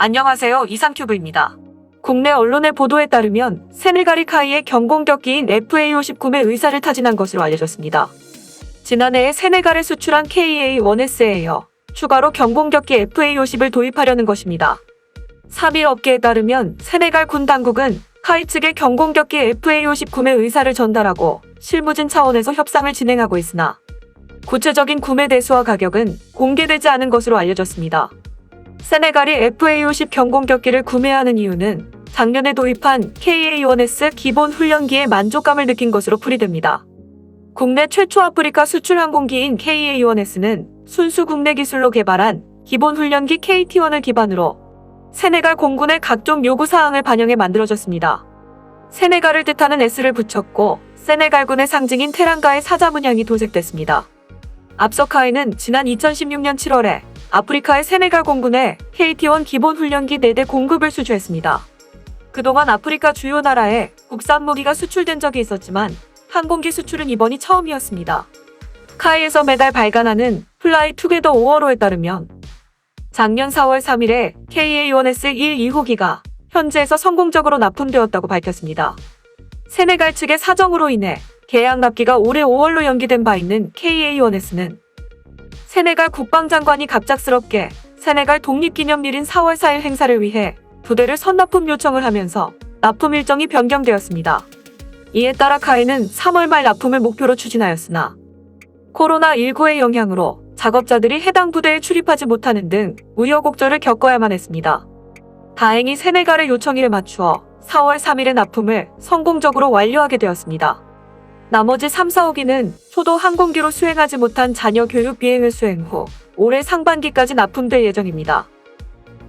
안녕하세요. 이상큐브입니다. 국내 언론의 보도에 따르면 세네갈이 카이의 경공격기인 FA-59의 의사를 타진한 것으로 알려졌습니다. 지난해에 세네갈에 수출한 KA-1S에 이어 추가로 경공격기 FA-50을 도입하려는 것입니다. 3일 업계에 따르면 세네갈 군 당국은 카이 측에 경공격기 FA-50 구매 의사를 전달하고 실무진 차원에서 협상을 진행하고 있으나 구체적인 구매 대수와 가격은 공개되지 않은 것으로 알려졌습니다. 세네갈이 FA-50 경공격기를 구매하는 이유는 작년에 도입한 KA-1S 기본 훈련기에 만족감을 느낀 것으로 풀이됩니다. 국내 최초 아프리카 수출 항공기인 KA-1S는 순수 국내 기술로 개발한 기본 훈련기 KT-1을 기반으로 세네갈 공군의 각종 요구사항을 반영해 만들어졌습니다. 세네갈을 뜻하는 S를 붙였고 세네갈군의 상징인 테랑가의 사자 문양이 도색됐습니다. 앞서 카이는 지난 2016년 7월에 아프리카의 세네갈 공군에 KT-1 기본 훈련기 4대 공급을 수주했습니다. 그동안 아프리카 주요 나라에 국산 무기가 수출된 적이 있었지만 항공기 수출은 이번이 처음이었습니다. 카이에서 매달 발간하는 플라이 투게더 5월호에 따르면 작년 4월 3일에 KA-1S 1, 2호기가 현지에서 성공적으로 납품되었다고 밝혔습니다. 세네갈 측의 사정으로 인해 계약 납기가 올해 5월로 연기된 바 있는 KA-1S는 세네갈 국방장관이 갑작스럽게 세네갈 독립기념일인 4월 4일 행사를 위해 부대를 선납품 요청을 하면서 납품 일정이 변경되었습니다. 이에 따라 카이는 3월 말 납품을 목표로 추진하였으나 코로나19의 영향으로 작업자들이 해당 부대에 출입하지 못하는 등 우여곡절을 겪어야만 했습니다. 다행히 세네갈의 요청일에 맞추어 4월 3일의 납품을 성공적으로 완료하게 되었습니다. 나머지 3, 4호기는 초도 항공기로 수행하지 못한 잔여 교육 비행을 수행 후 올해 상반기까지 납품될 예정입니다.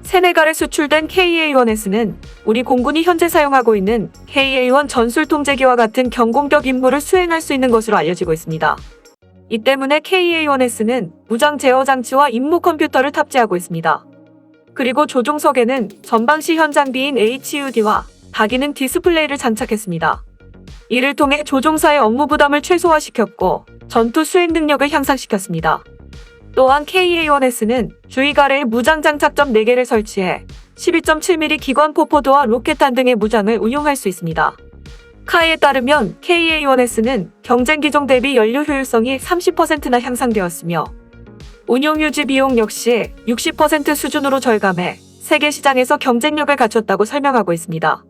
세네갈에 수출된 KA-1S는 우리 공군이 현재 사용하고 있는 KA-1 전술통제기와 같은 경공격 임무를 수행할 수 있는 것으로 알려지고 있습니다. 이 때문에 KA-1S는 무장 제어 장치와 임무 컴퓨터를 탑재하고 있습니다. 그리고 조종석에는 전방시 현 장비인 HUD와 다기능 디스플레이를 장착했습니다. 이를 통해 조종사의 업무 부담을 최소화시켰고 전투 수행 능력을 향상시켰습니다. 또한 KA-1S는 주위 가래에 무장 장착점 4개를 설치해 12.7mm 기관 포포도와 로켓탄 등의 무장을 운용할 수 있습니다. 카이에 따르면 KA-1S는 경쟁 기종 대비 연료 효율성이 30%나 향상되었으며 운용 유지 비용 역시 60% 수준으로 절감해 세계 시장에서 경쟁력을 갖췄다고 설명하고 있습니다.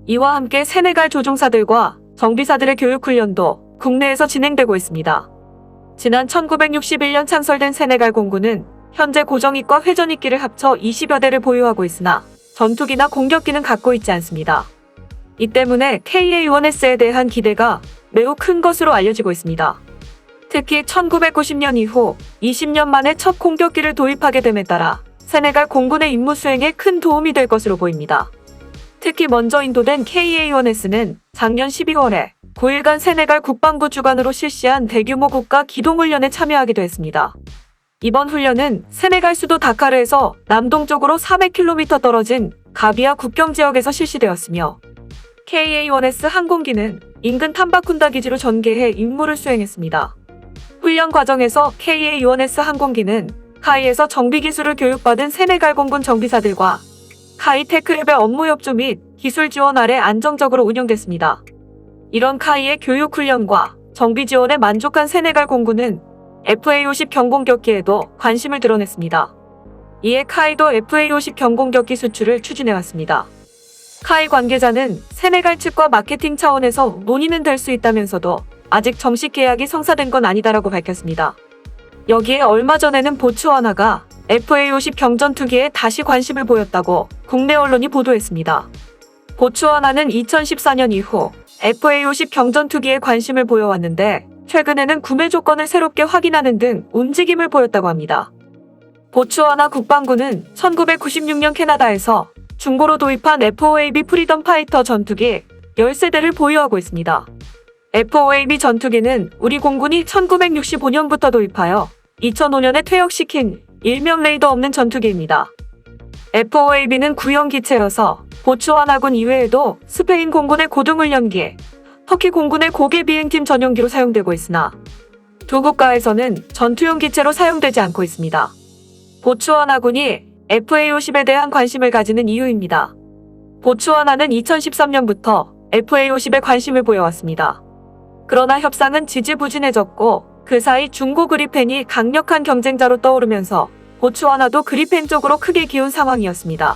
이와 함께 세네갈 조종사들과 정비사들의 교육훈련도 국내에서 진행되고 있습니다. 지난 1961년 창설된 세네갈 공군은 현재 고정익과 회전익기를 합쳐 20여 대를 보유하고 있으나 전투기나 공격기는 갖고 있지 않습니다. 이 때문에 KA-1S에 대한 기대가 매우 큰 것으로 알려지고 있습니다. 특히 1990년 이후 20년 만에 첫 공격기를 도입하게 됨에 따라 세네갈 공군의 임무 수행에 큰 도움이 될 것으로 보입니다. 특히 먼저 인도된 KA-1S는 작년 12월에 9일간 세네갈 국방부 주관으로 실시한 대규모 국가 기동훈련에 참여하기도 했습니다. 이번 훈련은 세네갈 수도 다카르에서 남동쪽으로 400km 떨어진 가비아 국경지역에서 실시되었으며 KA-1S 항공기는 인근 탐바쿤다 기지로 전개해 임무를 수행했습니다. 훈련 과정에서 KA-1S 항공기는 카이에서 정비기술을 교육받은 세네갈 공군 정비사들과 카이 테크랩의 업무 협조 및 기술 지원 아래 안정적으로 운영됐습니다. 이런 카이의 교육 훈련과 정비 지원에 만족한 세네갈 공군은 FA-50 경공격기에도 관심을 드러냈습니다. 이에 카이도 FA-50 경공격기 수출을 추진해왔습니다. 카이 관계자는 세네갈 측과 마케팅 차원에서 논의는 될 수 있다면서도 아직 정식 계약이 성사된 건 아니다라고 밝혔습니다. 여기에 얼마 전에는 보츠와나가 FA-50 경전투기에 다시 관심을 보였다고 국내 언론이 보도했습니다. 보츠와나는 2014년 이후 FA-50 경전투기에 관심을 보여왔는데 최근에는 구매 조건을 새롭게 확인하는 등 움직임을 보였다고 합니다. 보츠와나 국방부는 1996년 캐나다에서 중고로 도입한 FOAB 프리덤 파이터 전투기 13대를 보유하고 있습니다. FOAB 전투기는 우리 공군이 1965년부터 도입하여 2005년에 퇴역시킨 일명 레이더 없는 전투기입니다. FOAB는 구형 기체여서 보츠와나군 이외에도 스페인 공군의 고등훈련기, 터키 공군의 고개 비행팀 전용기로 사용되고 있으나 두 국가에서는 전투용 기체로 사용되지 않고 있습니다. 보츠와나군이 FA50에 대한 관심을 가지는 이유입니다. 보츠와나는 2013년부터 FA50에 관심을 보여왔습니다. 그러나 협상은 지지부진해졌고 그 사이 중고 그리펜이 강력한 경쟁자로 떠오르면서 보츠와나도 그리펜 쪽으로 크게 기운 상황이었습니다.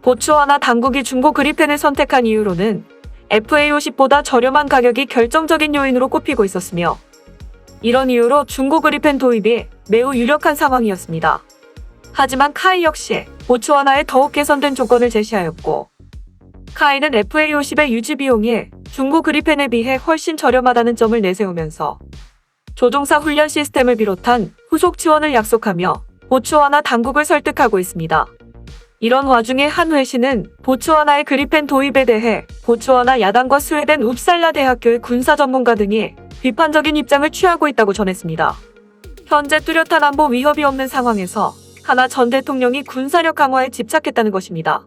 보츠와나 당국이 중고 그리펜을 선택한 이유로는 FA50보다 저렴한 가격이 결정적인 요인으로 꼽히고 있었으며 이런 이유로 중고 그리펜 도입이 매우 유력한 상황이었습니다. 하지만 카이 역시 보츠와나에 더욱 개선된 조건을 제시하였고 카이는 FA50의 유지 비용이 중고 그리펜에 비해 훨씬 저렴하다는 점을 내세우면서 조종사 훈련 시스템을 비롯한 후속 지원을 약속하며 보츠와나 당국을 설득하고 있습니다. 이런 와중에 한 회신은 보츠와나의 그리펜 도입에 대해 보츠와나 야당과 스웨덴 웁살라 대학교의 군사 전문가 등이 비판적인 입장을 취하고 있다고 전했습니다. 현재 뚜렷한 안보 위협이 없는 상황에서 하나 전 대통령이 군사력 강화에 집착했다는 것입니다.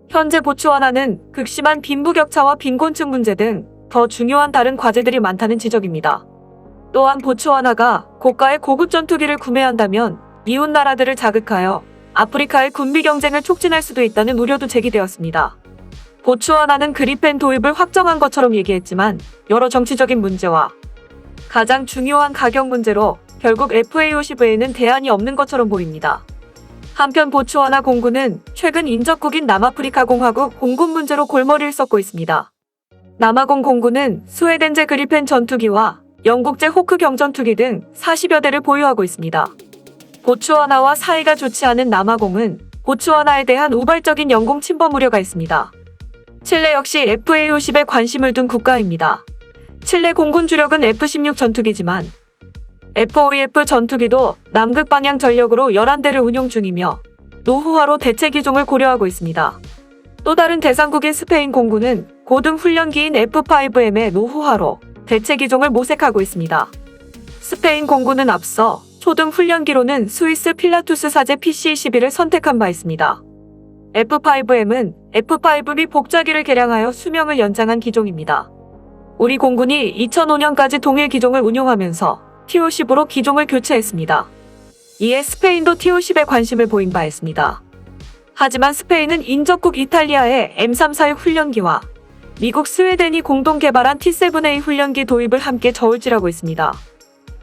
현재 보츠와나는 극심한 빈부격차와 빈곤층 문제 등 더 중요한 다른 과제들이 많다는 지적입니다. 또한 보츠와나가 고가의 고급 전투기를 구매한다면 이웃 나라들을 자극하여 아프리카의 군비 경쟁을 촉진할 수도 있다는 우려도 제기되었습니다. 보츠와나는 그리펜 도입을 확정한 것처럼 얘기했지만 여러 정치적인 문제와 가장 중요한 가격 문제로 결국 FA50에는 대안이 없는 것처럼 보입니다. 한편 보츠와나 공군은 최근 인접국인 남아프리카 공화국 공군 문제로 골머리를 썩고 있습니다. 남아공 공군은 스웨덴제 그리펜 전투기와 영국제 호크 경전투기 등 40여 대를 보유하고 있습니다. 보츠와나와 사이가 좋지 않은 남아공은 보츠와나에 대한 우발적인 영공 침범 우려가 있습니다. 칠레 역시 FA50에 관심을 둔 국가입니다. 칠레 공군 주력은 F-16 전투기지만 F-5F 전투기도 남극 방향 전력으로 11대를 운용 중이며 노후화로 대체 기종을 고려하고 있습니다. 또 다른 대상국인 스페인 공군은 고등 훈련기인 F-5M의 노후화로 대체 기종을 모색하고 있습니다. 스페인 공군은 앞서 초등 훈련기로는 스위스 필라투스 사제 PC-11을 선택한 바 있습니다. F-5M은 F-5B 복좌기를 개량하여 수명을 연장한 기종입니다. 우리 공군이 2005년까지 동일 기종을 운용하면서 TO-10으로 기종을 교체했습니다. 이에 스페인도 TO-10에 관심을 보인 바 있습니다. 하지만 스페인은 인접국 이탈리아의 M346 훈련기와 미국 스웨덴이 공동 개발한 T-7A 훈련기 도입을 함께 저울질하고 있습니다.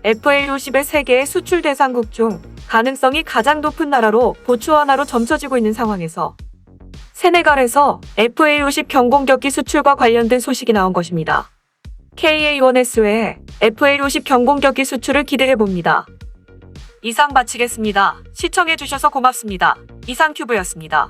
FA50의 세계의 수출 대상국 중 가능성이 가장 높은 나라로 보츠와나로 점쳐지고 있는 상황에서 세네갈에서 FA50 경공격기 수출과 관련된 소식이 나온 것입니다. KA-1S 외에 FA50 경공격기 수출을 기대해봅니다. 이상 마치겠습니다. 시청해주셔서 고맙습니다. 이상큐브였습니다.